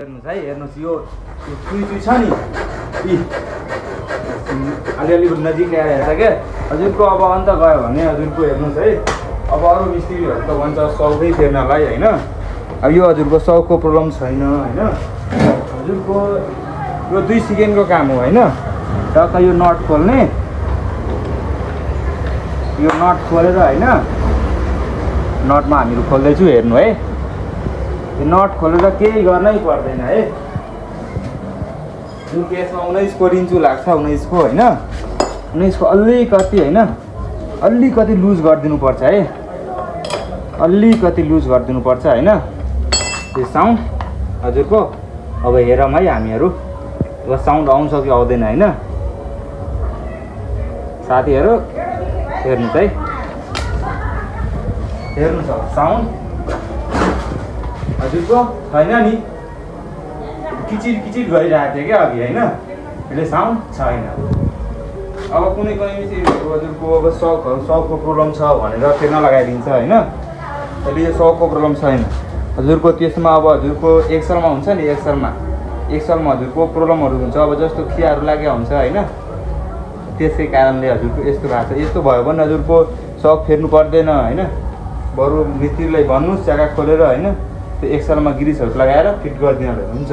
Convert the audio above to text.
हेर्नुहोस् है, हेर्नुहोस् यो चुई छ नि अलिअलि नजिक ल्याएर हेर्छ क्या हजुरको। अब अन्त गयो भने हजुरको हेर्नुहोस् है, अब अरू मिस्त्रीहरू त भन्छ सौकै फेर्नलाई होइन। अब यो हजुरको सौको प्रब्लम छैन होइन। हजुरको यो 2 सेकेन्डको काम हो होइन। टक्क यो नट खोल्ने, यो नट खोलेर होइन, नटमा हामीहरू खोल्दैछु हेर्नु है। यो नट खोलेर केही गर्नै पर्दैन है। जुन केसमा 19 को रिन्चु लाग्छ, 19 को होइन, 19 को अलिकति होइन, अलिकति लुज गरिदिनुपर्छ है, अलिकति लुज गरिदिनुपर्छ होइन। त्यो साउन्ड हजुरको अब हेरौँ है हामीहरू, अब साउन्ड आउँछ कि आउँदैन होइन। साथीहरू हेर्नुहोस् है, हेर्नुहोस् अब साउन्ड हजुरको छैन नि, किचिर किचिर गरिरहेको थियो क्या अघि होइन, यसले साउन्ड छैन। अब कुनै मिस्त्रीहरू हजुरको अब सकको प्रब्लम छ भनेर फेर्न लगाइदिन्छ होइन। अहिले यो सकको प्रब्लम छैन हजुरको। त्यसमा अब हजुरको एक्सलमा हुन्छ नि, एक्सलमा हजुरको प्रब्लमहरू हुन्छ। अब जस्तो खियाहरू लागेको हुन्छ होइन, त्यसै कारणले हजुरको यस्तो भएको छ। यस्तो भयो भने हजुरको सक फेर्नु पर्दैन होइन। बरु मिस्त्रीलाई भन्नुहोस् जग्गा खोलेर होइन, त्यो एक्सलमा ग्रिसहरू लगाएर फिट गरिदिनु हुन्छ।